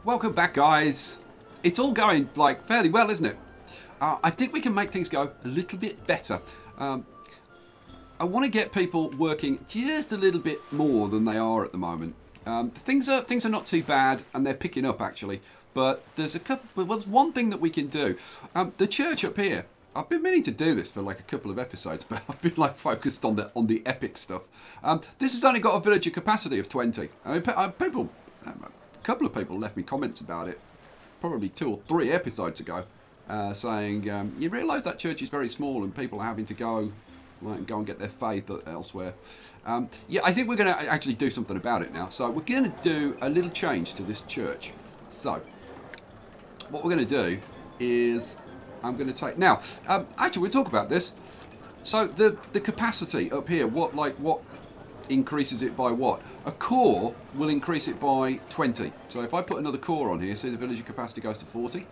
Welcome back, guys. It's all going like fairly well, isn't it? I think we can make things go a little bit better. I want to get people working just a little bit more than they are at the moment. Things are not too bad, and they're picking up actually. But there's a couple. Well, there's one thing that we can do. The church up here. I've been meaning to do this for like a couple of episodes, but I've been like focused on the epic stuff. This has only got a villager capacity of 20. I mean, people. A couple of people left me comments about it, probably 2 or 3 episodes ago, saying you realise that church is very small and people are having to go and get their faith elsewhere. Yeah, I think we're going to actually do something about it now. So we're going to do a little change to this church. So what we're going to do is I'm going to take now. Actually, we'll talk about this. So the capacity up here, what increases it by what? A core will increase it by 20. So if I put another core on here, see the villager capacity goes to 40.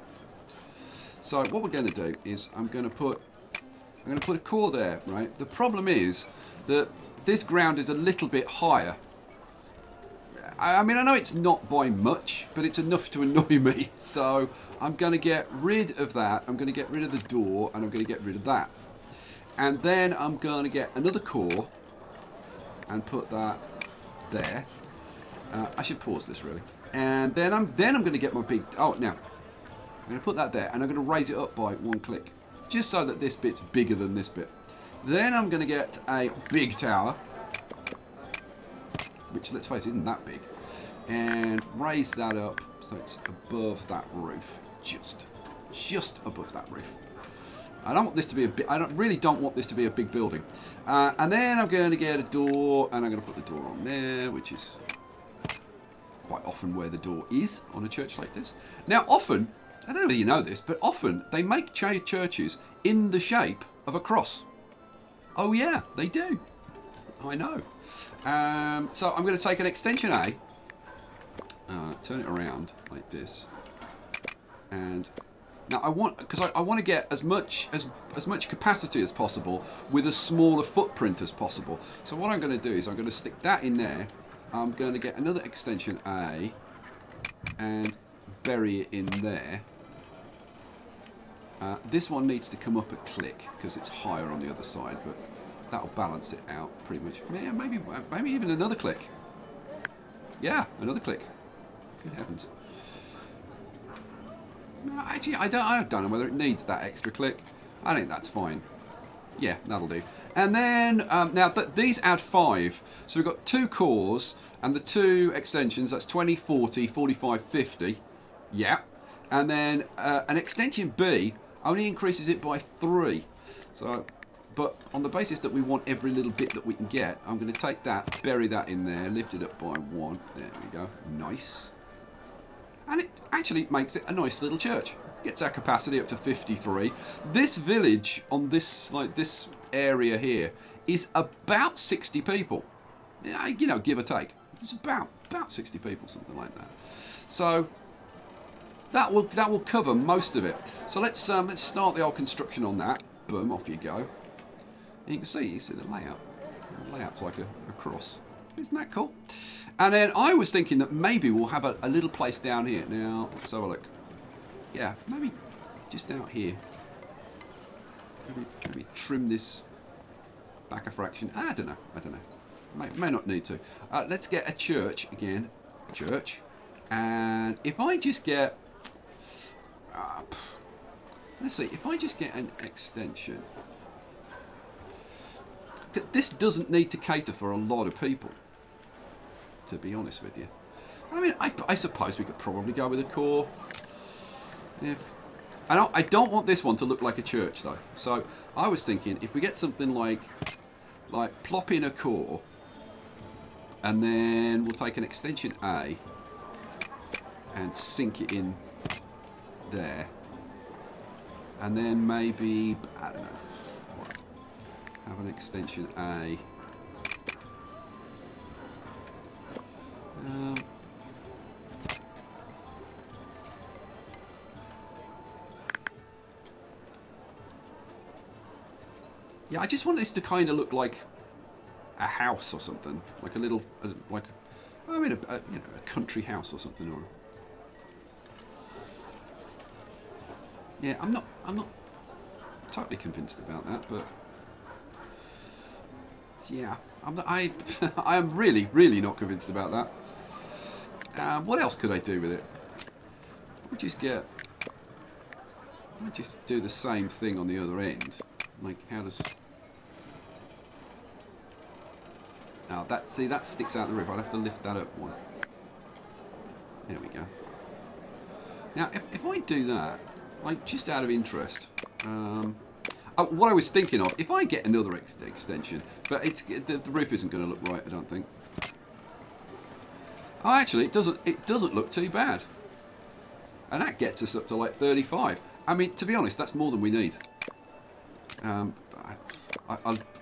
So what we're going to do is I'm going to put a core there, right? The problem is that this ground is a little bit higher. I mean, I know it's not by much, but it's enough to annoy me. So I'm going to get rid of that. I'm going to get rid of the door, and I'm going to get rid of that. And then I'm going to get another core and put that there. I should pause this really. And then I'm going to get my big. Oh, now I'm going to put that there, and I'm going to raise it up by 1 click, just so that this bit's bigger than this bit. Then I'm going to get a big tower, which, let's face it, isn't that big, and raise that up so it's above that roof, just above that roof. I don't want this to be a big. Really don't want this to be a big building. And then I'm going to get a door, and I'm going to put the door on there, which is quite often where the door is on a church like this. Now, often, I don't know whether you know this, but often they make churches in the shape of a cross. Oh yeah, they do. I know. So I'm going to take an extension A, turn it around like this, and now I want to get as much capacity as possible with as small a footprint as possible. So what I'm going to do is I'm going to stick that in there. I'm going to get another extension A and bury it in there. This one needs to come up a click because it's higher on the other side, but that'll balance it out pretty much. Yeah, maybe even another click. Yeah, another click. Good heavens. No, actually, I don't know whether it needs that extra click. I think that's fine. Yeah, that'll do. And then, now these add 5. So we've got 2 cores and the 2 extensions. That's 20, 40, 45, 50. Yeah. And then an extension B only increases it by 3. So, but on the basis that we want every little bit that we can get, I'm going to take that, bury that in there, lift it up by 1. There we go. Nice. And it actually makes it a nice little church. Gets our capacity up to 53. This village on this area here is about 60 people. You know, give or take. It's about 60 people, something like that. So that will cover most of it. So let's start the old construction on that. Boom, off you go. And you can see the layout. The layout's like a cross. Isn't that cool? And then I was thinking that maybe we'll have a little place down here. Now, let's have a look. Yeah, maybe just out here. Maybe trim this back a fraction. I don't know. May not need to. Let's get a church again. Church. And if I just get... let's see. If I just get an extension... This doesn't need to cater for a lot of people, to be honest with you. I mean, I suppose we could probably go with a core. I don't want this one to look like a church though. So I was thinking if we get something like plop in a core, and then we'll take an extension A and sink it in there, and then maybe, I don't know, have an extension A. Yeah, I just want this to kind of look like a house or something, like a little, I mean, you know, a country house or something, or Yeah, I'm not totally convinced about that, but yeah, I am really not convinced about that. What else could I do with it? We just do the same thing on the other end. Like, how does... Now, that sticks out the roof. I'd have to lift that up one. There we go. Now, if I do that, like, just out of interest, what I was thinking of, if I get another extension, but the roof isn't going to look right, I don't think. Oh, actually, it doesn't look too bad. And that gets us up to like 35. I mean, to be honest, that's more than we need. I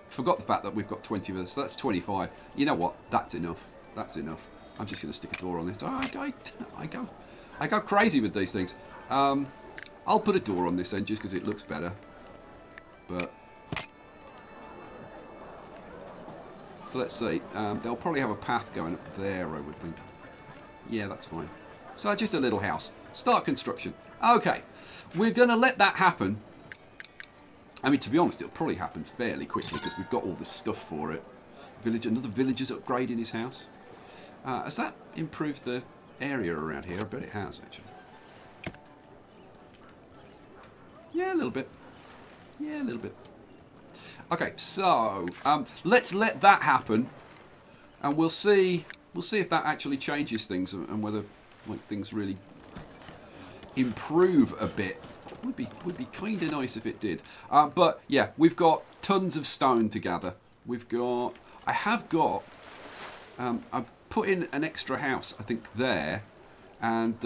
forgot the fact that we've got 20 of us, so that's 25. You know what? That's enough. That's enough. I'm just going to stick a door on this. Oh, I go crazy with these things. I'll put a door on this end just because it looks better. But so let's see. They'll probably have a path going up there, I would think. Yeah, that's fine. So just a little house. Start construction. Okay, we're going to let that happen. I mean, to be honest, it'll probably happen fairly quickly because we've got all the stuff for it. Another villager's upgrading his house. Has that improved the area around here? I bet it has, actually. Yeah, a little bit. Yeah, a little bit. Okay, so let's let that happen, and we'll see if that actually changes things and whether like things really improve a bit. Would be kind of nice if it did. But yeah, we've got tons of stone to gather. I have got. I've put in an extra house, I think, there. And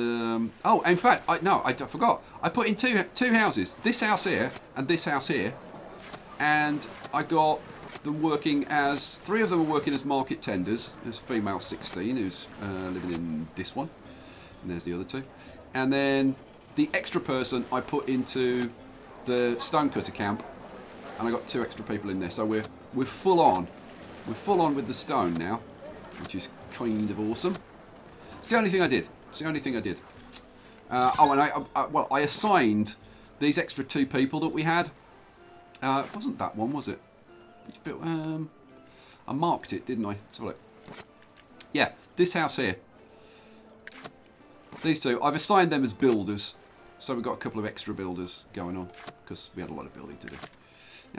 oh, in fact, I forgot. I put in two houses. This house here and this house here, and I got them working as 3 of them are working as market tenders. There's female 16 who's living in this one, and there's the other 2. And then the extra person I put into the stonecutter camp, and I got 2 extra people in there. So we're full on. We're full on with the stone now, which is kind of awesome. It's the only thing I did. It's the only thing I did. Oh, and well, I assigned these extra 2 people that we had. It wasn't that one, was it? Which bit, I marked it, didn't I? Let's have a look. Yeah, this house here. These 2, I've assigned them as builders. So we've got a couple of extra builders going on because we had a lot of building to do.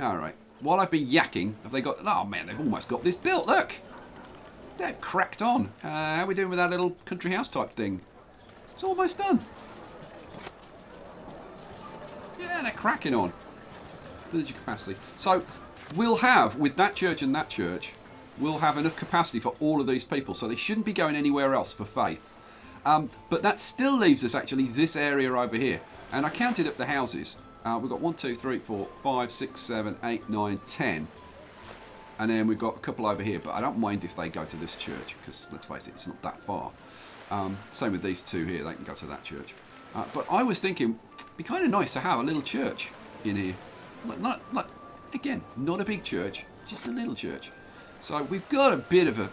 All right. While I've been yakking, have they got... Oh, man, they've almost got this built. Look. They've cracked on. How are we doing with that little country house type thing? It's almost done. Yeah, they're cracking on. Villager capacity. So we'll have, with that church and that church, we'll have enough capacity for all of these people. So they shouldn't be going anywhere else for faith. But that still leaves us actually this area over here. And I counted up the houses. We've got 1, 2, 3, 4, 5, 6, 7, 8, 9, 10. And then we've got a couple over here. But I don't mind if they go to this church. Because, let's face it, it's not that far. Same with these 2 here. They can go to that church. But I was thinking, it'd be kind of nice to have a little church in here. Again, not a big church. Just a little church. So we've got a bit of a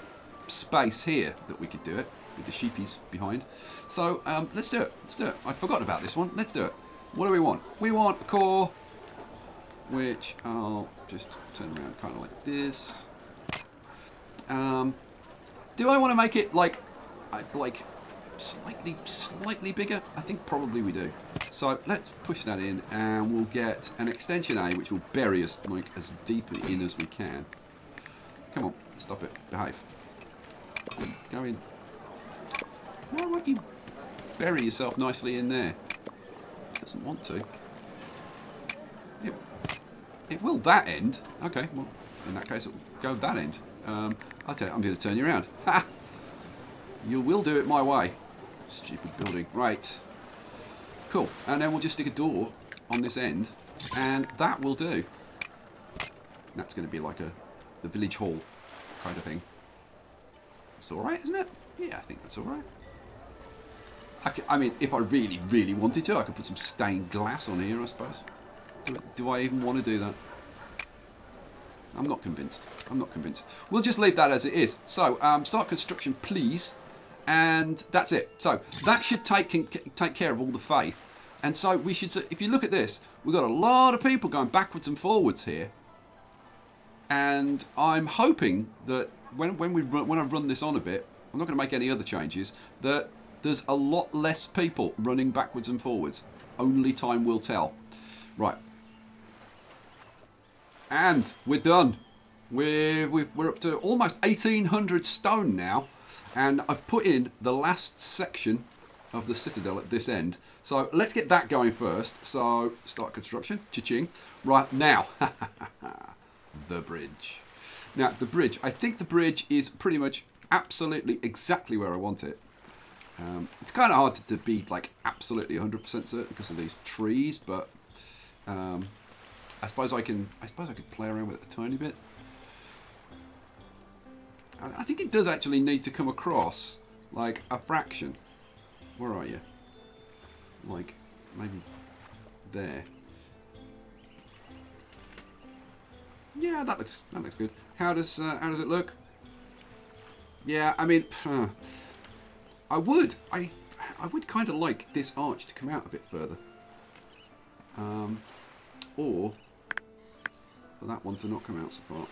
space here that we could do it. With the sheepies behind. So let's do it. Let's do it. I'd forgotten about this one. Let's do it. What do we want? We want a core, which I'll just turn around kind of like this. Do I want to make it like slightly bigger? I think probably we do. So let's push that in, and we'll get an extension A, which will bury us like as deeply in as we can. Come on, stop it. Behave. Go in. Why won't you bury yourself nicely in there? It doesn't want to. It will that end. Okay, well, in that case, it will go that end. I'll tell you, I'm going to turn you around. Ha! You will do it my way. Stupid building. Right. Cool. And then we'll just stick a door on this end, and that will do. That's going to be like the village hall kind of thing. It's all right, isn't it? Yeah, I think that's all right. I mean, if I really wanted to, I could put some stained glass on here, I suppose. Do I even want to do that? I'm not convinced. I'm not convinced. We'll just leave that as it is. So, start construction, please. And that's it. So, that should take care of all the faith. And so we should, if you look at this, we've got a lot of people going backwards and forwards here. And I'm hoping that when I run this on a bit, I'm not going to make any other changes, that there's a lot less people running backwards and forwards. Only time will tell. Right. And we're done. We're up to almost 1,800 stone now. And I've put in the last section of the citadel at this end. So let's get that going first. So start construction. Cha-ching. Right, now. The bridge. Now, the bridge. I think the bridge is pretty much absolutely exactly where I want it. It's kind of hard to be like absolutely 100% certain because of these trees, but I suppose I could play around with it a tiny bit. I think it does actually need to come across like a fraction. Where are you? Like maybe there. Yeah, that looks good. How does it look? Yeah, I mean, I would kind of like this arch to come out a bit further, or for that one to not come out so far.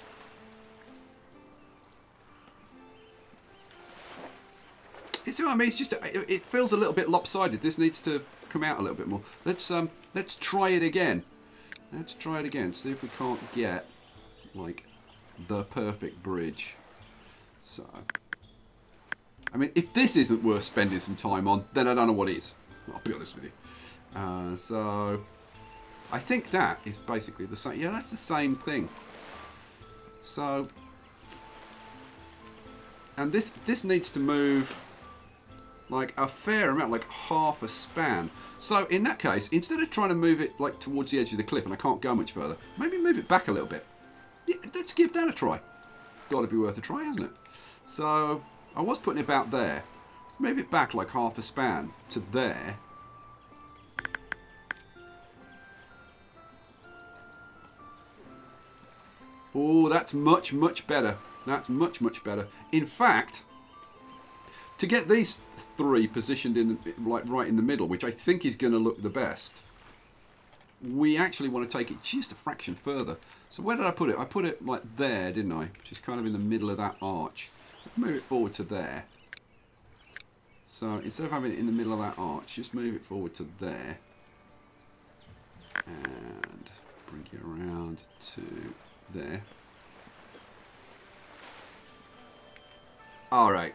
You see what I mean? It's just it feels a little bit lopsided. This needs to come out a little bit more. Let's try it again. Let's try it again. See if we can't get like the perfect bridge. So, I mean, if this isn't worth spending some time on, then I don't know what is. I'll be honest with you. So, I think that is basically the same. Yeah, that's the same thing. So, and this needs to move like a fair amount, like half a span. So in that case, instead of trying to move it like towards the edge of the cliff, and I can't go much further, maybe move it back a little bit. Yeah, let's give that a try. Got to be worth a try, hasn't it? So I was putting it about there. Let's move it back like half a span to there. Oh, that's much, much better. That's much, much better. In fact, to get these three positioned in the, like right in the middle, which I think is going to look the best, we actually want to take it just a fraction further. So where did I put it? I put it like there, didn't I? Which is kind of in the middle of that arch. Move it forward to there. So instead of having it in the middle of that arch, just move it forward to there. And bring it around to there. All right.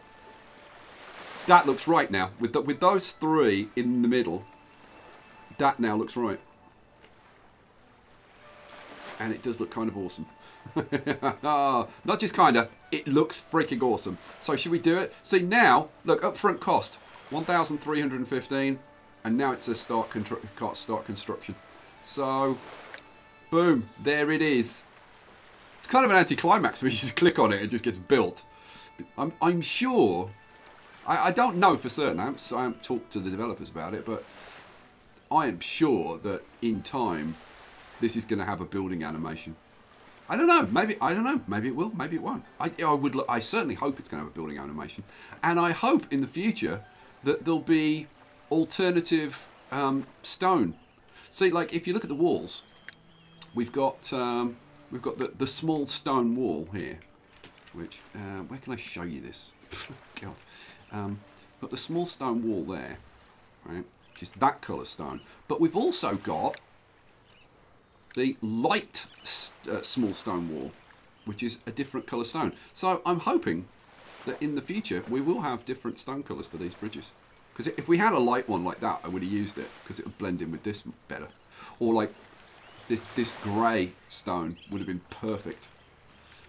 That looks right now. With those three in the middle, that now looks right. And it does look kind of awesome. Not just kind of, it looks freaking awesome. So should we do it? See now, look, upfront cost, 1,315, and now it says start construction. So, boom, there it is. It's kind of an anticlimax where you just click on it and it just gets built. I'm sure, I don't know for certain, I haven't talked to the developers about it, but I am sure that in time this is going to have a building animation. I don't know, maybe, I don't know, maybe it will, maybe it won't. I certainly hope it's going to have a building animation. And I hope in the future that there'll be alternative stone. See, like if you look at the walls, we've got the small stone wall here, which, where can I show you this? God. Got the small stone wall there, right, which is that colour stone. But we've also got the light small stone wall, which is a different colour stone. So I'm hoping that in the future we will have different stone colours for these bridges. Because if we had a light one like that, I would have used it because it would blend in with this better. Or like this grey stone would have been perfect.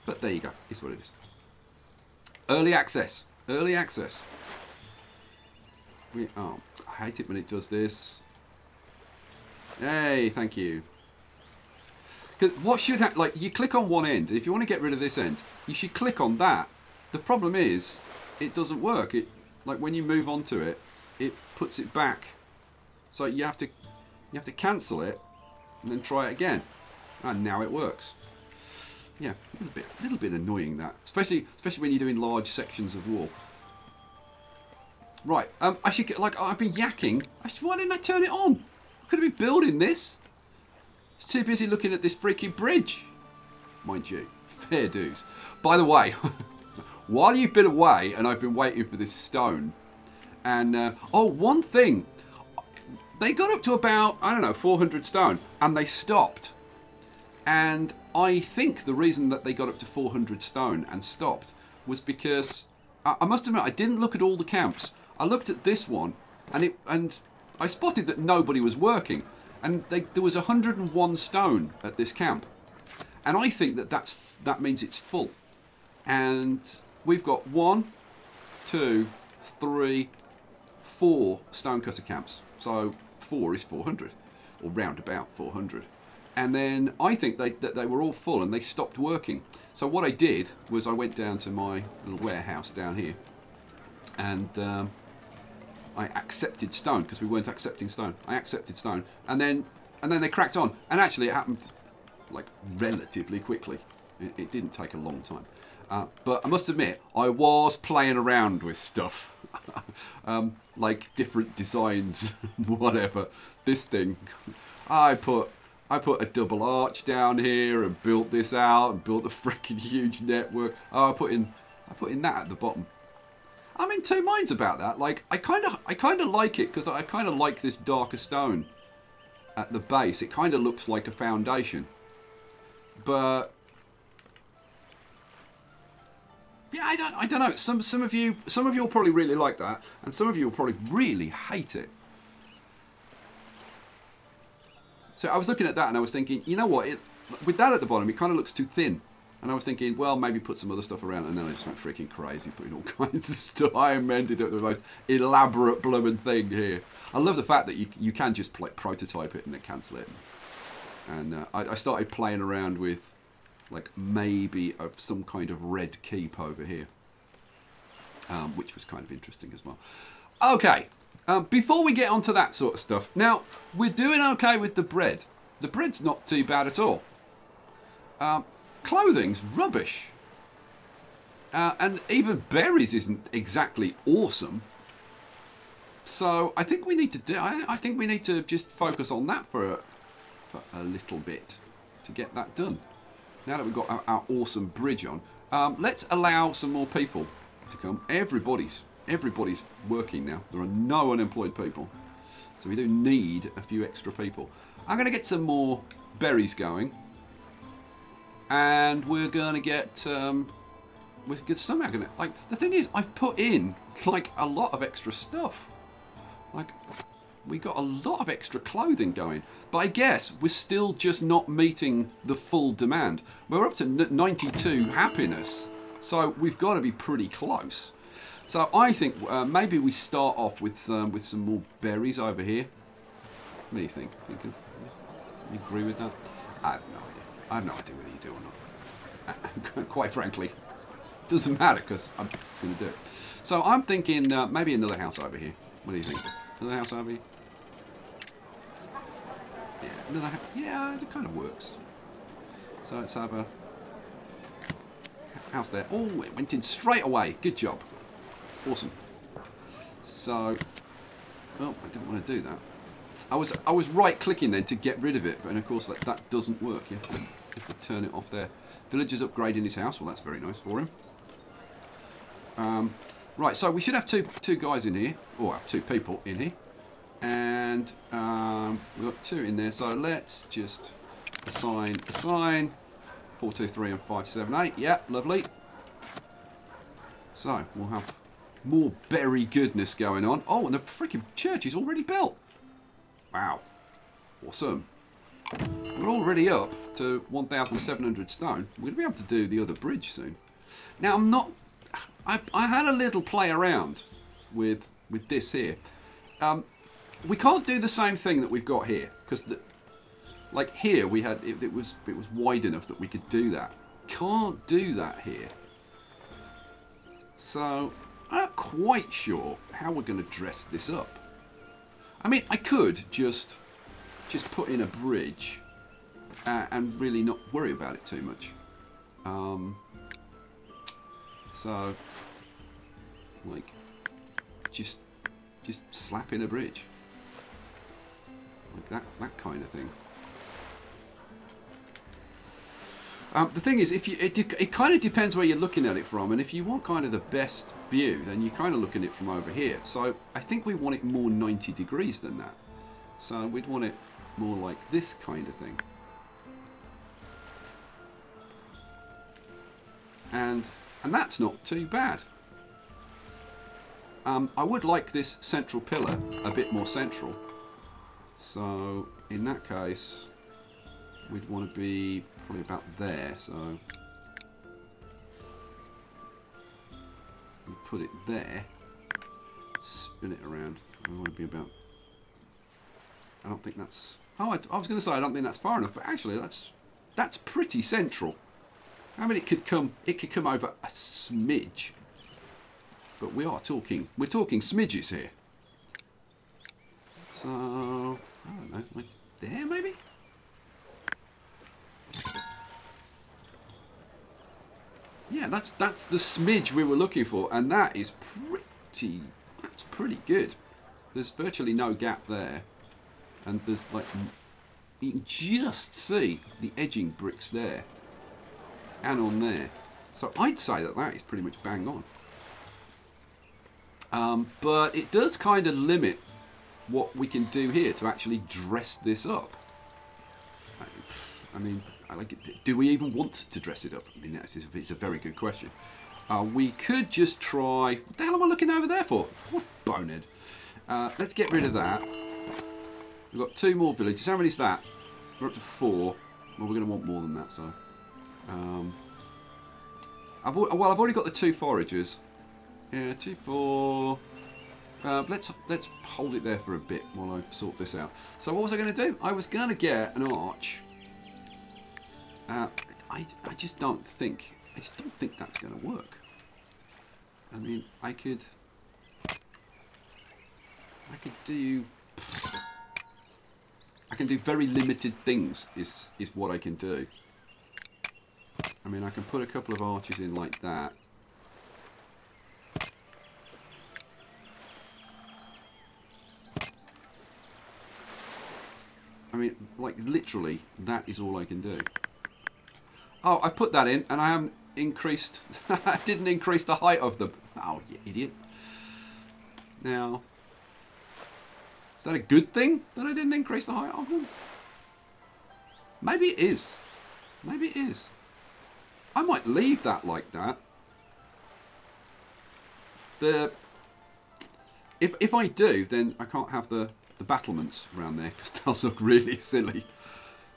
But there you go, it's what it is. Early access. Early access. Oh, I hate it when it does this. Hey, thank you. Because what should happen, like you click on one end, if you want to get rid of this end, you should click on that. The problem is, it doesn't work. It, like when you move onto it, it puts it back. So you have to cancel it and then try it again. And now it works. Yeah, a little bit annoying that, especially when you're doing large sections of wall. Right, I should get, like I've been yakking. Why didn't I turn it on? could have been building this. It's too busy looking at this freaking bridge. Mind you, fair dues. By the way, while you've been away and I've been waiting for this stone, and oh, one thing, they got up to about, I don't know, 400 stone, and they stopped. And I think the reason that they got up to 400 stone and stopped was because, I must admit, I didn't look at all the camps. I looked at this one, and I spotted that nobody was working. And there was 101 stone at this camp. And I think that means it's full. And we've got 1, 2, 3, 4 stonecutter camps. So 4 is 400, or round about 400. And then I think that they were all full and they stopped working. So what I did was I went down to my little warehouse down here, and I accepted stone because we weren't accepting stone. I accepted stone, and then they cracked on. And actually, it happened like relatively quickly. It didn't take a long time. But I must admit, I was playing around with stuff, like different designs, whatever. This thing, I put a double arch down here and built this out and built a freaking huge network. Oh, I put in that at the bottom. I'm in two minds about that. Like, I kind of like it because I kind of like this darker stone at the base. It kind of looks like a foundation, but yeah, I don't know. Some of you will probably really like that, and some of you will probably really hate it. So I was looking at that and I was thinking, you know what? With that at the bottom, it kind of looks too thin. And I was thinking, well, maybe put some other stuff around. And then I just went freaking crazy, putting all kinds of stuff. I amended up the most elaborate blooming thing here. I love the fact that you can just prototype it and then cancel it. And I started playing around with, like, maybe some kind of red keep over here, which was kind of interesting as well. Okay. Before we get onto that sort of stuff, now, we're doing okay with the bread. The bread's not too bad at all. Clothing's rubbish. And even berries isn't exactly awesome. So I think we need to I think we need to just focus on that for a little bit to get that done. Now that we've got our awesome bridge on, let's allow some more people to come. Everybody's working now. There are no unemployed people. So we do need a few extra people. I'm going to get some more berries going. And we're going to get... we're somehow going to... Like, the thing is, I've put in, like, a lot of extra stuff. Like, we got a lot of extra clothing going. But I guess we're still just not meeting the full demand. We're up to 92 happiness. So we've got to be pretty close. So I think maybe we start off with some more berries over here. What do you think? You agree with that? I have no idea. I have no idea whether you do or not. Quite frankly, doesn't matter because I'm going to do it. So I'm thinking maybe another house over here. What do you think? Another house over here? Yeah, another house. Yeah, it kind of works. So let's have a house there. Oh, it went in straight away. Good job. Awesome. So, well, I didn't want to do that. I was right clicking then to get rid of it, but of course that doesn't work. You have to turn it off there. Villager's upgrading his house. Well, that's very nice for him. Right, so we should have two guys in here, or 2 people in here, and we've got 2 in there. So let's just assign 4, 2, 3, and 5, 7, 8. Yeah, lovely. So we'll have more berry goodness going on. Oh, and the freaking church is already built. Wow. Awesome. We're already up to 1,700 stone. We're going to be able to do the other bridge soon. Now, I had a little play around with this here. We can't do the same thing that we've got here. Because, like here, we had it was wide enough that we could do that. Can't do that here. So, I'm not quite sure how we're going to dress this up. I mean, I could just put in a bridge and really not worry about it too much. So, like, just slap in a bridge. Like that kind of thing. The thing is, it kind of depends where you're looking at it from, and if you want kind of the best view, then you're kind of looking at it from over here. So I think we want it more 90 degrees than that. So we'd want it more like this kind of thing. And that's not too bad. I would like this central pillar a bit more central. So in that case, we'd want to be probably about there. So we put it there, spin it around. We want to be about. I don't think that's. Oh, I was going to say I don't think that's far enough, but actually that's pretty central. I mean, it could come over a smidge, but we're talking smidges here. So I don't know, like there maybe. Yeah, that's the smidge we were looking for, and that is pretty good. There's virtually no gap there, and there's like you can just see the edging bricks there and on there. So I'd say that is pretty much bang on. But it does kind of limit what we can do here to actually dress this up. I mean, do we even want to dress it up? I mean, it's a very good question. We could just try... What the hell am I looking over there for? What bonehead. Let's get rid of that. We've got 2 more villages. How many is that? We're up to 4. Well, we're going to want more than that, so... I've already got the 2 foragers. Yeah, 2, 4... let's hold it there for a bit while I sort this out. So what was I going to do? I was going to get an arch. I just don't think that's going to work. I mean, I could do very limited things is what I can do. I mean, I can put a couple of arches in like that. I mean, like literally, that is all I can do. Oh, I put that in, and I haven't increased... I didn't increase the height of them. Oh, you idiot. Now, is that a good thing that I didn't increase the height of them? Maybe it is. Maybe it is. I might leave that like that. If I do, then I can't have the battlements around there, because they'll look really silly.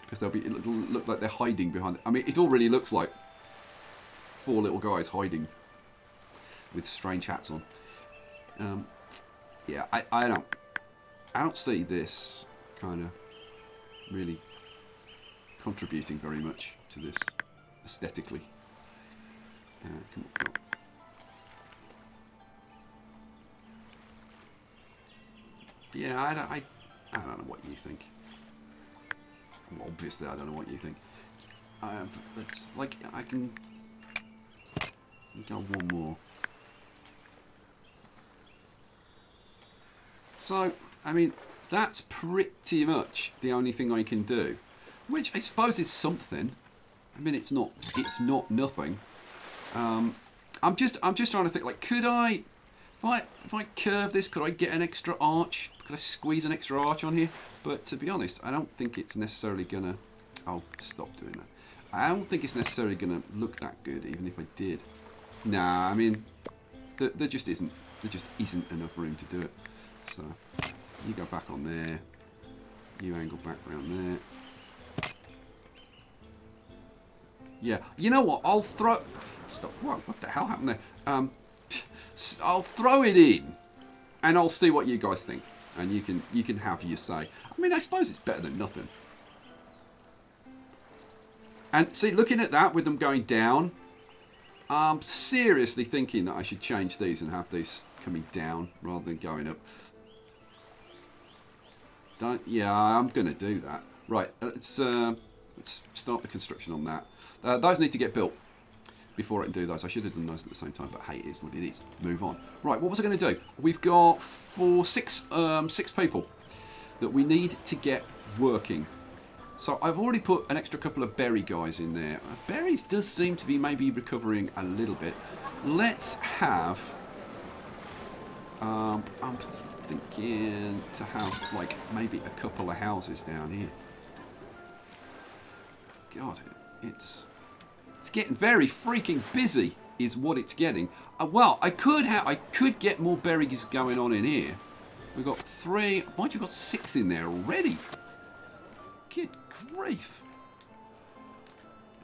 Because it'll look like they're hiding behind it. I mean, it already looks like 4 little guys hiding with strange hats on. Yeah, I don't see this kind of really contributing very much to this aesthetically. Come on. Yeah, I don't know what you think. Well, obviously, I don't know what you think. It's like I can go 1 more. So, I mean, that's pretty much the only thing I can do, which I suppose is something. I mean, it's not nothing. I'm just trying to think. Like, could I, if I curve this, could I get an extra arch? Could I squeeze an extra arch on here? But to be honest, I don't think it's necessarily gonna... I'll stop doing that. I don't think it's necessarily gonna look that good, even if I did. Nah, I mean, there just isn't enough room to do it. So, you go back on there. You angle back around there. Yeah, you know what? I'll throw... Stop. Whoa, what the hell happened there? I'll throw it in, and I'll see what you guys think. And you can have your say. I mean, I suppose it's better than nothing. And see, looking at that with them going down, I'm seriously thinking that I should change these and have these coming down rather than going up. Yeah, I'm going to do that. Right, let's start the construction on that. Those need to get built before I can do those. I should have done those at the same time, but hey, it is what it is. Move on. Right, what was I going to do? We've got 6 people. that we need to get working. So I've already put an extra couple of berry guys in there. Berries does seem to be maybe recovering a little bit. Let's have... I'm thinking to have like maybe a couple of houses down here. God, it's getting very freaking busy is what it's getting. Well, I could get more berries going on in here. We've got 3. Mind you, got 6 in there already. Good grief.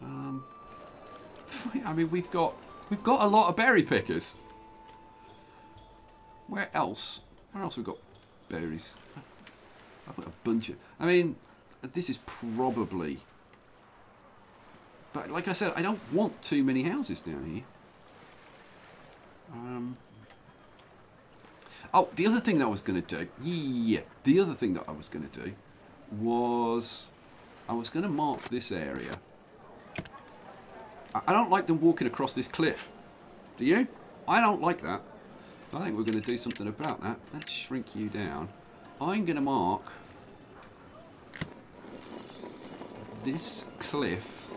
I mean, we've got a lot of berry pickers. Where else? Where else we've got berries? I've got a bunch of... I mean, this is probably... But like I said, I don't want too many houses down here. Oh, the other thing that I was going to do... Yeah, the other thing that I was going to do was... I was going to mark this area. I don't like them walking across this cliff. Do you? I don't like that. I think we're going to do something about that. Let's shrink you down. I'm going to mark this cliff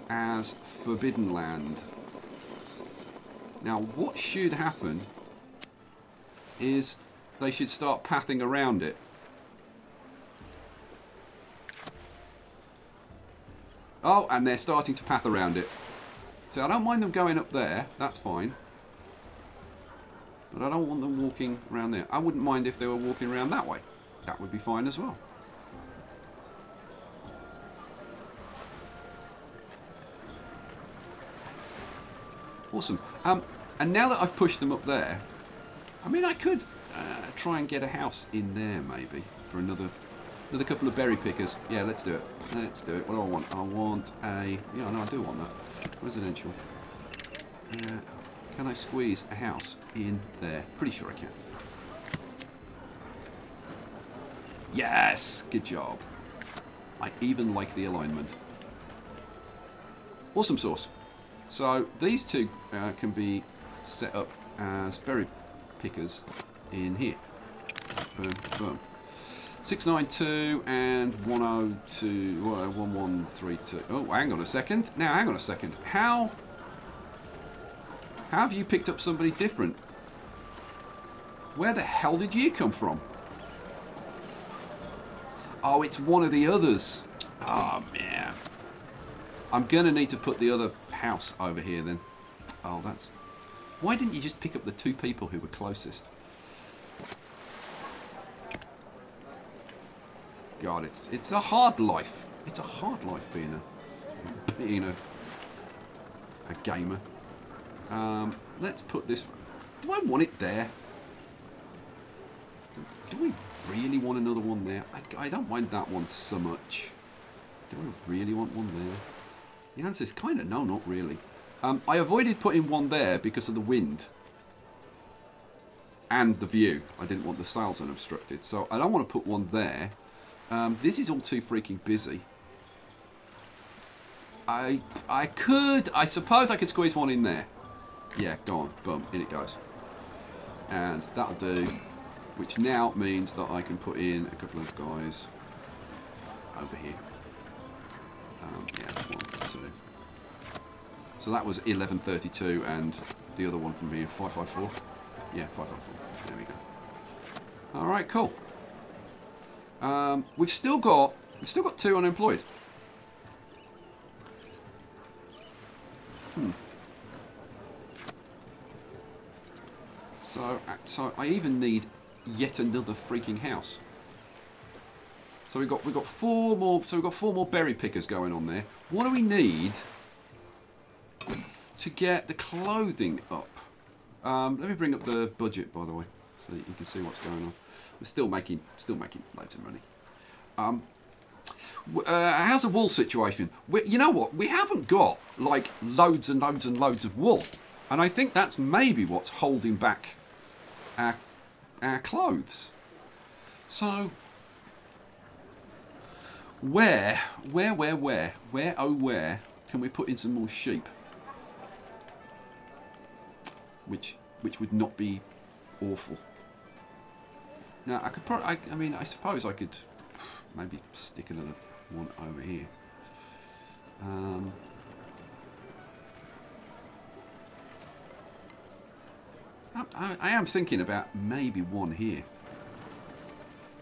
as Forbidden Land. Now, what should happen is they should start pathing around it. Oh, and they're starting to path around it. So I don't mind them going up there. That's fine. But I don't want them walking around there. I wouldn't mind if they were walking around that way. That would be fine as well. Awesome. And now that I've pushed them up there, I mean, I could try and get a house in there maybe for another couple of berry pickers. Yeah, let's do it. Let's do it. What do I want? I want a... Yeah, no, I do want that. Residential. Can I squeeze a house in there? Pretty sure I can. Yes! Good job. I even like the alignment. Awesome sauce. So these two can be set up as berry pickers in here. Boom, boom. 692 and 102, 1132. Oh, hang on a second. Now, hang on a second. How have you picked up somebody different? Where the hell did you come from? Oh, it's one of the others. Oh, man. I'm going to need to put the other house over here then. Oh, that's... Why didn't you just pick up the 2 people who were closest? God, it's a hard life. It's a hard life being a gamer. Let's put this... Do I want it there? Do we really want another one there? I don't mind that one so much. Do I really want one there? The answer is kind of no, not really. I avoided putting one there because of the wind. And the view. I didn't want the sails unobstructed. So I don't want to put one there. This is all too freaking busy. I suppose I could squeeze one in there. Yeah, go on. Boom. In it goes. And that'll do. Which now means that I can put in a couple of guys over here. Yeah, 1, 2. So that was 1132 and the other one from here, 554. Yeah, 554. There we go. Alright, cool. We've still got 2 unemployed. So I even need yet another freaking house. So we've got 4 more. So we've got 4 more berry pickers going on there. What do we need to get the clothing up? Let me bring up the budget, by the way, so that you can see what's going on. We're still making loads of money. How's the wool situation? You know what? We haven't got like loads and loads and loads of wool, and I think that's maybe what's holding back our clothes. So where can we put in some more sheep? Which would not be awful. Now I could probably, I mean, I suppose I could maybe stick another one over here. I am thinking about maybe one here,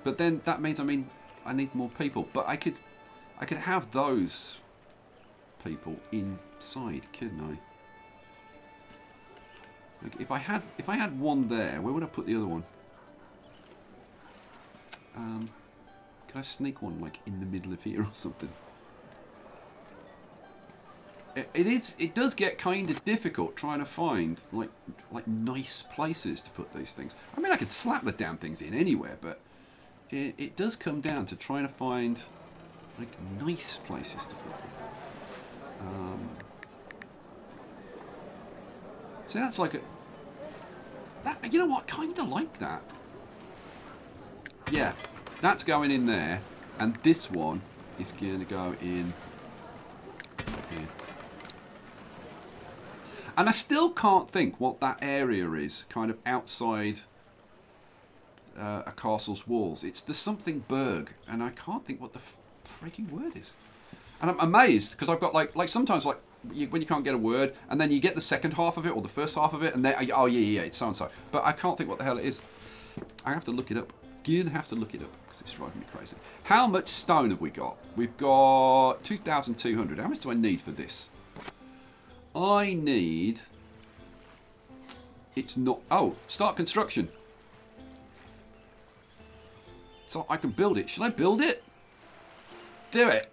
but then that means, I mean, I need more people. But I could have those people inside, couldn't I? Like if I had one there, where would I put the other one? Can I sneak one like in the middle of here or something? It does get kind of difficult trying to find like nice places to put these things. I mean, I could slap the damn things in anywhere, but it does come down to trying to find like nice places to put them. So that's like you know what? Kind of like that. Yeah, that's going in there, and this one is going to go in here. And I still can't think what that area is, kind of outside a castle's walls. There's something Berg, and I can't think what the freaking word is. And I'm amazed, because I've got like sometimes like when you can't get a word, and then you get the second half of it, or the first half of it, and then, oh yeah, it's so-and-so. But I can't think what the hell it is. I have to look it up. Again, have to look it up, because it's driving me crazy. How much stone have we got? We've got 2,200. How much do I need for this? I need... It's not... Oh, start construction. So I can build it. Should I build it? Do it.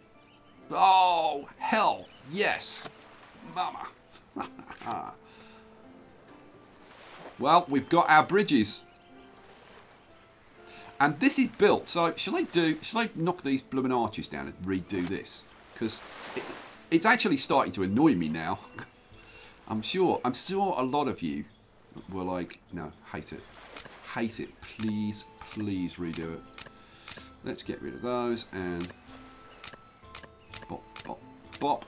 Oh, hell. Yes. Mama. Well, we've got our bridges. And this is built. So should I knock these blooming arches down and redo this? Because it's actually starting to annoy me now. I'm sure a lot of you were like, no, hate it. Hate it. Please, please redo it. Let's get rid of those and bop, bop, bop.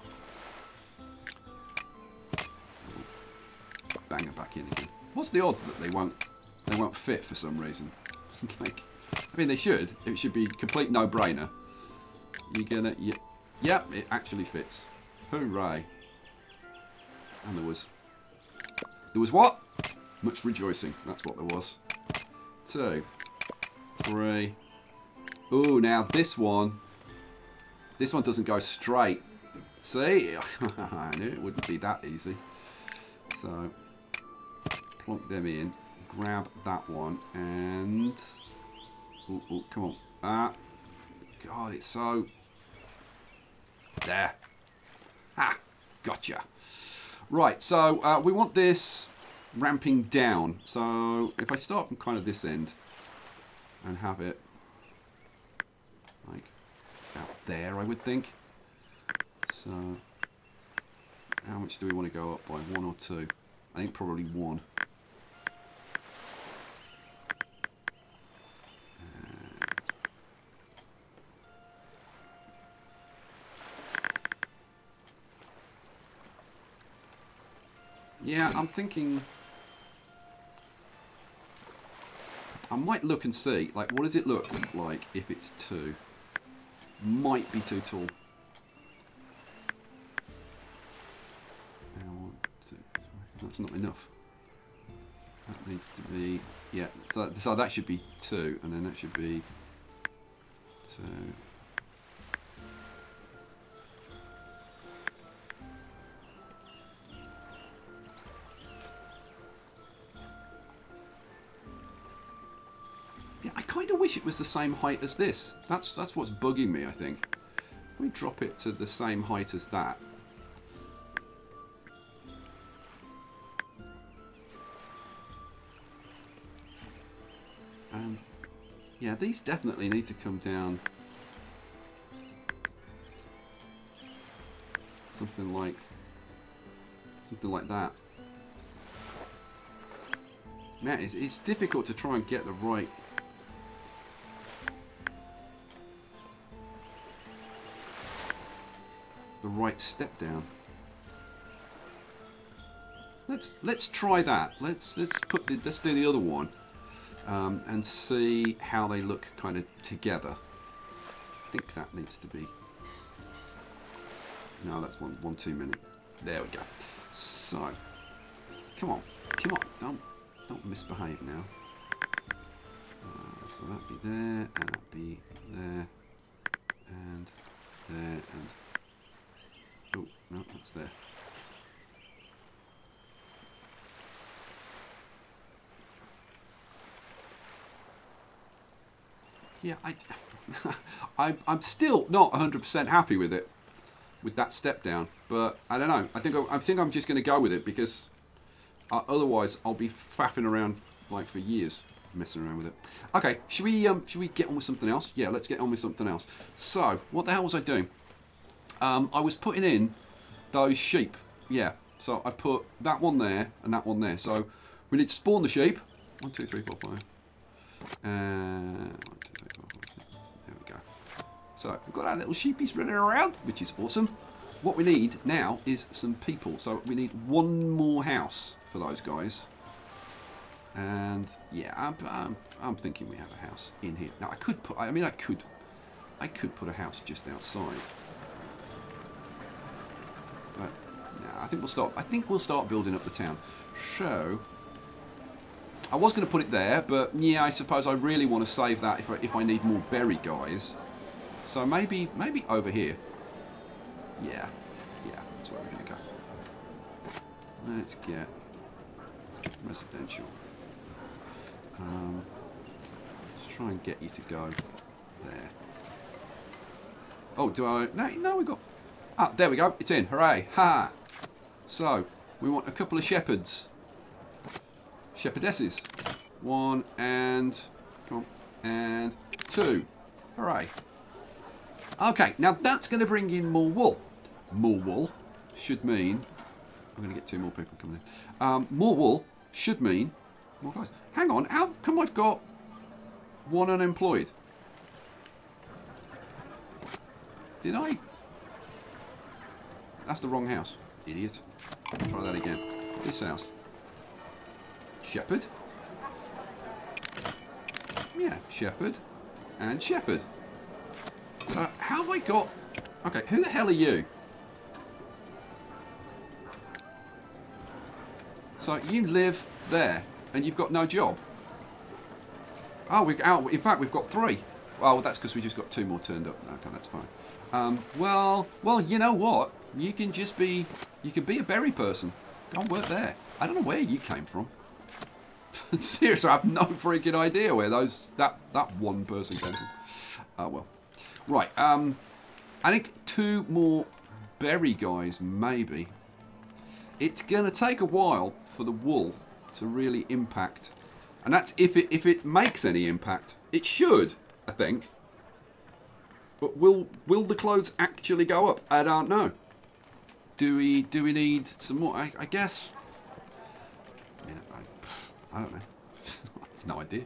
Bang it back in again. What's the odds that they won't fit for some reason? Like, I mean, they should. It should be complete no-brainer. You're gonna, yeah, it actually fits. Hooray! And there was what? Much rejoicing. That's what there was. 2, 3. Ooh, now this one doesn't go straight. See? I knew it wouldn't be that easy. So, plonk them in. Grab that one and... Ooh, come on. Ah. God, it's so... There. Ha! Gotcha. Right, so we want this ramping down. So if I start from kind of this end and have it like out there, I would think. So how much do we want to go up by? 1 or 2? I think probably 1. Yeah, I'm thinking I might look and see, like, what does it look like if it's 2? Might be too tall. 1, 2, 3. That's not enough. That needs to be, yeah, so that should be 2, and then that should be 2. It was the same height as this. That's what's bugging me, I think. If we drop it to the same height as that. Yeah, these definitely need to come down something like that. Now it's difficult to try and get the right step down. Let's try that. Let's do the other one. and see how they look kind of together. I think that needs to be... No, that's one too many. There we go. So, come on, don't misbehave now. So that'd be there, and that'd be there, and there, and... Oh, no, that's there. Yeah, I'm still not 100% happy with it, with that step down. But I don't know. I think I'm just going to go with it because otherwise I'll be faffing around like for years, messing around with it. Okay, should we get on with something else? Yeah, let's get on with something else. So what the hell was I doing? I was putting in those sheep. Yeah. So I put that one there and that one there. So we need to spawn the sheep. 1, 2, 3, 4, 5. 1, 2, 3, 4, 5, 6. There we go. So we've got our little sheepies running around, which is awesome. What we need now is some people. So we need one more house for those guys. And yeah, I'm thinking we have a house in here. Now I could put. I mean, I could put a house just outside. But no, I think we'll start building up the town. So I was going to put it there, but yeah, I suppose I really want to save that if I need more berry guys. So maybe over here. Yeah, that's where we're going to go. Let's get residential. Let's try and get you to go there. Oh, do I? No, we got. Ah, there we go. It's in. Hooray! Ha! So we want a couple of shepherds, shepherdesses. 1 and come on, and 2. Hooray! Okay, now that's going to bring in more wool. More wool should mean I'm going to get 2 more people coming in. More wool should mean more guys. Hang on, how come I've got 1 unemployed? Did I? That's the wrong house, idiot. Try that again. This house. Shepherd. Yeah, shepherd and shepherd. So how have I got... Okay, who the hell are you? So you live there and you've got no job. Oh, in fact, we've got 3. Well, that's because we just got 2 more turned up. Okay, that's fine. Well, you know what? You can be a berry person. Go and work there. I don't know where you came from. Seriously, I have no freaking idea where that one person came from. Oh well. Right. I think 2 more berry guys, maybe. It's gonna take a while for the wool to really impact, and that's if it makes any impact. It should, I think. But will the clothes actually go up? I don't know. Do we need some more? I guess. I don't know. I have no idea.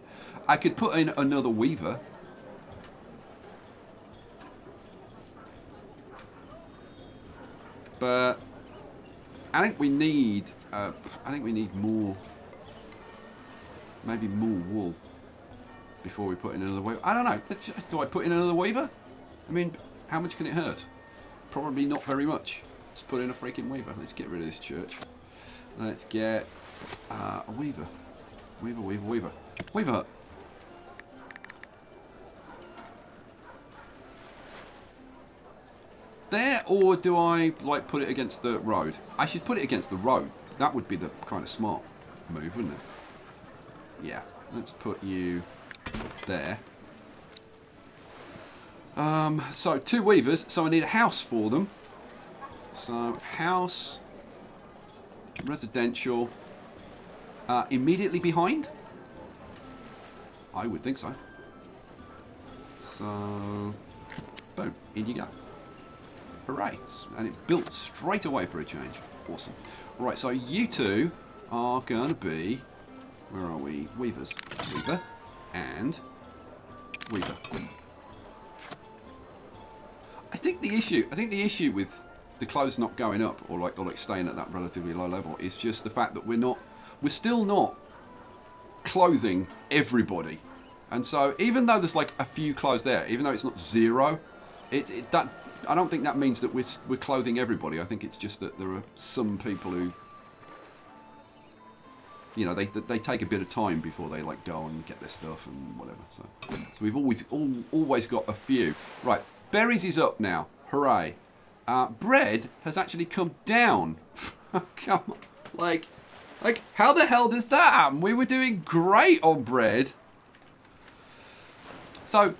I could put in another weaver. But I think we need more. Maybe more wool before we put in another weaver. I don't know. Do I put in another weaver? I mean, how much can it hurt? Probably not very much. Let's put in a freaking weaver. Let's get rid of this church. Let's get a weaver. Weaver hut. There, or do I like put it against the road? I should put it against the road. That would be the kind of smart move, wouldn't it? Yeah, let's put you there. So 2 weavers, so I need a house for them. So house, residential, immediately behind? I would think so. So, boom, in you go. Hooray, and it built straight away for a change. Awesome. Right, so you 2 are going to be, where are we? Weavers. Weaver and weaver. I think the issue with the clothes not going up or like staying at that relatively low level is just the fact that we're still not clothing everybody. And so even though there's like a few clothes there, even though it's not zero, that I don't think that means that we're clothing everybody. I think it's just that there are some people who, you know, they take a bit of time before they like go and get their stuff and whatever. So we've always got a few. Right, berries is up now. Hooray! Bread has actually come down. Come on, like how the hell does that happen? We were doing great on bread. So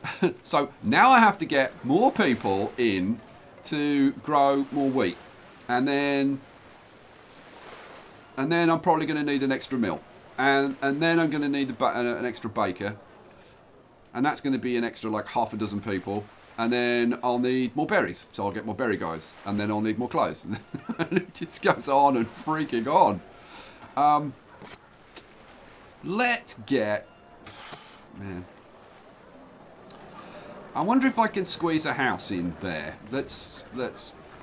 now I have to get more people in to grow more wheat, and then I'm probably going to need an extra mill, and then I'm going to need an extra baker, and that's going to be an extra like half a dozen people, and then I'll need more berries, so I'll get more berry guys, and then I'll need more clothes, and it just goes on and freaking on. Let's get, man. I wonder if I can squeeze a house in there. Let's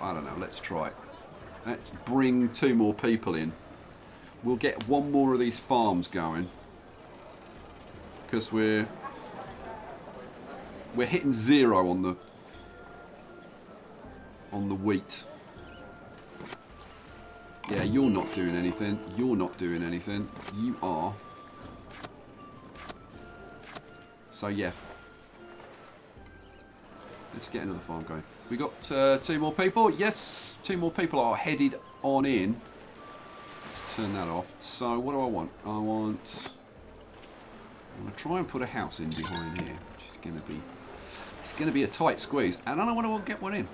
I don't know, let's try it. Let's bring 2 more people in. We'll get 1 more of these farms going. Because we're hitting 0 on the wheat. Yeah, you're not doing anything. You're not doing anything. You are. So yeah. Let's get another farm going. We got 2 more people. Yes, 2 more people are headed on in. Let's turn that off. So what do I want? I want to try and put a house in behind here, which is going to be, it's going to be a tight squeeze. And I don't want to get one in.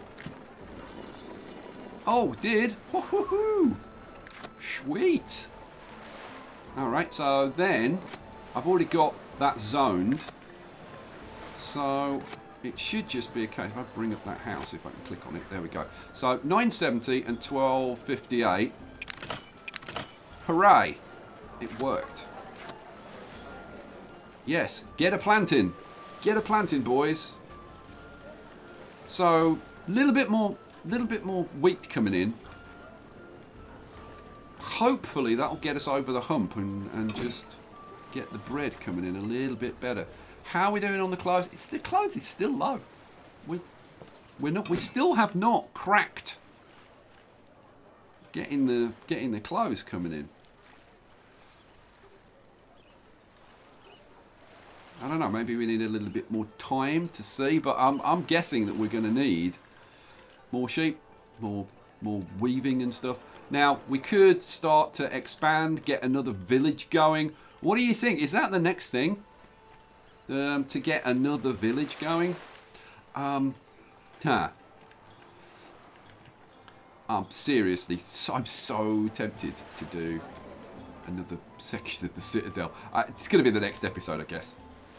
Oh, did. Woohoo! Sweet. All right. So then I've already got that zoned. So it should just be a case. If I bring up that house, if I can click on it, there we go. So 970 and 1258. Hooray! It worked. Yes, get a planting. Get a planting, boys. So little bit more wheat coming in. Hopefully that'll get us over the hump and just get the bread coming in a little bit better. How are we doing on the clothes? The clothes is still low. We still have not cracked getting the clothes coming in. I don't know. Maybe we need a little bit more time to see, but I'm guessing that we're going to need more sheep, more weaving and stuff. Now we could start to expand, get another village going. What do you think? Is that the next thing? To get another village going. Seriously, I'm so tempted to do another section of the Citadel. It's going to be the next episode, I guess.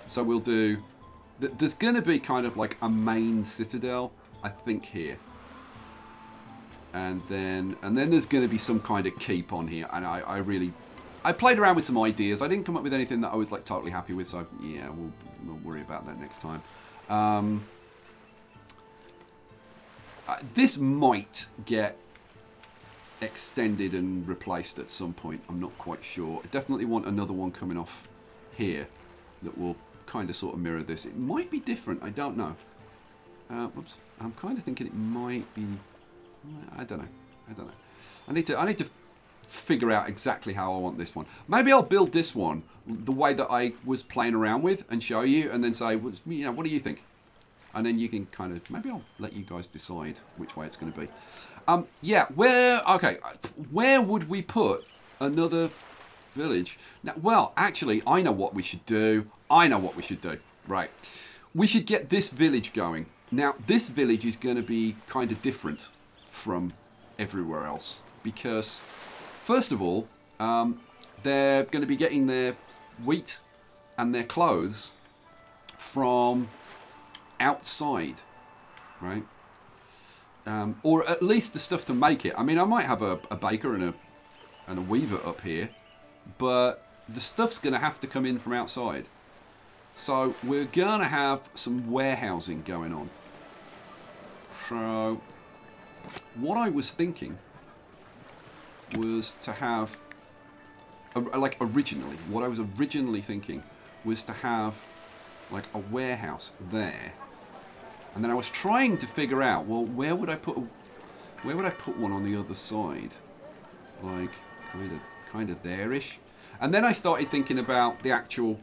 So we'll do. There's going to be kind of like a main Citadel, I think, here, and then there's going to be some kind of keep on here. And I played around with some ideas. I didn't come up with anything that I was like totally happy with, so yeah, we'll worry about that next time. This might get extended and replaced at some point. I'm not quite sure. I definitely want another one coming off here that will kind of sort of mirror this. It might be different. I don't know. Whoops. I'm kind of thinking it might be. I don't know. I need to figure out exactly how I want this one. Maybe I'll build this one the way that I was playing around with and show you, and then say, well, you know, what do you think? And then you can kind of, maybe I'll let you guys decide which way it's going to be. Yeah, where would we put another village? Now, well, actually, I know what we should do. Right. We should get this village going. Now, this village is going to be kind of different from everywhere else because, first of all, they're going to be getting their wheat and their clothes from outside, right? Or at least the stuff to make it. I mean, I might have a baker and a weaver up here, but the stuff's going to have to come in from outside. So we're going to have some warehousing going on. So what I was thinking was to have like originally, what I was originally thinking was to have like a warehouse there, and then I was trying to figure out, well, where would I put one on the other side, like kind of there-ish, and then I started thinking about the actual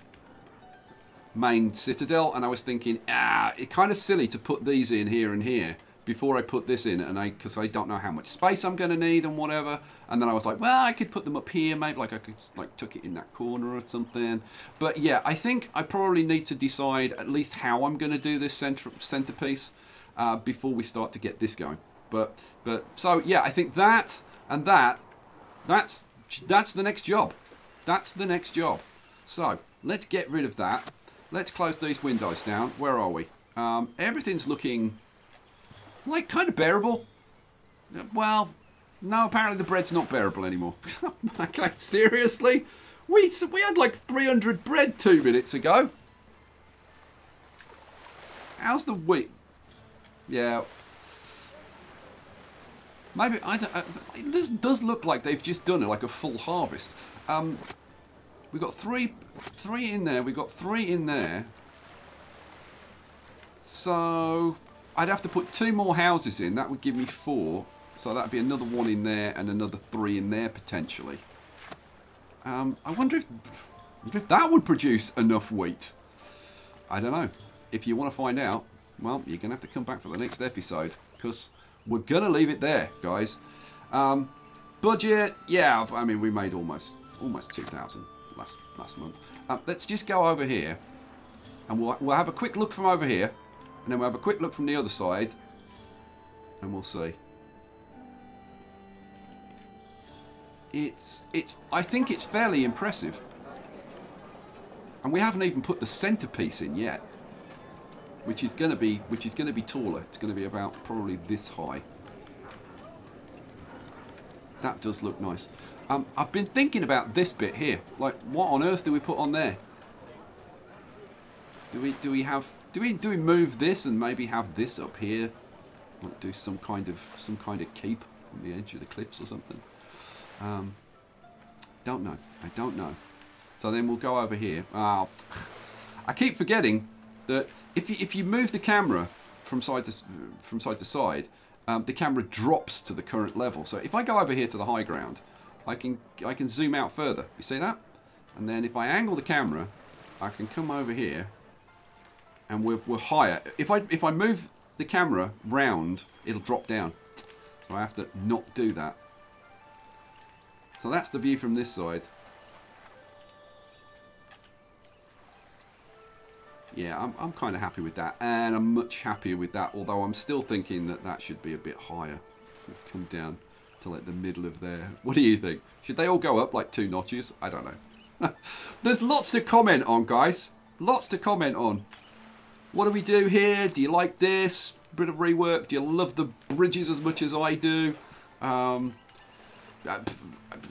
main citadel, and I was thinking, it's kind of silly to put these in here and here before I put this in, and because I don't know how much space I'm going to need and whatever. And then I was like, well, I could put them up here, maybe, like I could like tuck it in that corner or something. But yeah, I think I probably need to decide at least how I'm going to do this centerpiece before we start to get this going. But so yeah, I think that and that's the next job. That's the next job. So let's get rid of that. Let's close these windows down. Where are we? Everything's looking like kind of bearable. Well, no, apparently the bread's not bearable anymore. Okay, seriously? We had like 300 bread 2 minutes ago. How's the wheat? Yeah. Maybe, this does look like they've just done it, like a full harvest. We've got three in there, we've got 3 in there. So I'd have to put 2 more houses in, that would give me 4. So that'd be another 1 in there and another 3 in there potentially. I wonder if that would produce enough wheat. I don't know. If you want to find out, well, you're going to have to come back for the next episode, because we're going to leave it there, guys. Budget, yeah, I mean, we made almost 2,000 last month. Let's just go over here, and we'll have a quick look from over here, and then we'll have a quick look from the other side, and we'll see. I think it's fairly impressive, and we haven't even put the centerpiece in yet, which is going to be taller. It's going to be about probably this high. That does look nice. I've been thinking about this bit here. Like, what on earth do we put on there? Do we move this and maybe have this up here? Like, do some kind of keep on the edge of the cliffs or something? Don't know. I don't know. So then we'll go over here. I keep forgetting that if you move the camera from side to side, the camera drops to the current level. So if I go over here to the high ground, I can zoom out further. You see that? And then if I angle the camera, I can come over here, and we're higher. If I move the camera round, it'll drop down. So I have to not do that. So that's the view from this side. Yeah, I'm kind of happy with that, and I'm much happier with that, although I'm still thinking that should be a bit higher. Come down to like the middle of there. What do you think? Should they all go up like 2 notches? I don't know. There's lots to comment on, guys. Lots to comment on. What do we do here? Do you like this? Bit of rework? Do you love the bridges as much as I do?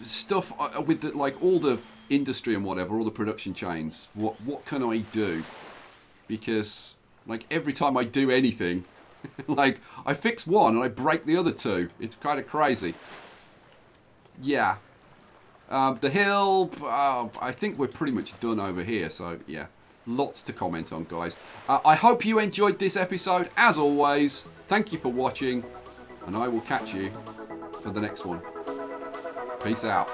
Stuff with like all the industry and whatever, all the production chains. What can I do? Because like every time I do anything, like I fix one and I break the other 2. It's kind of crazy. Yeah. The hill, I think we're pretty much done over here. So yeah, lots to comment on, guys. I hope you enjoyed this episode. As always, thank you for watching, and I will catch you for the next one. Peace out.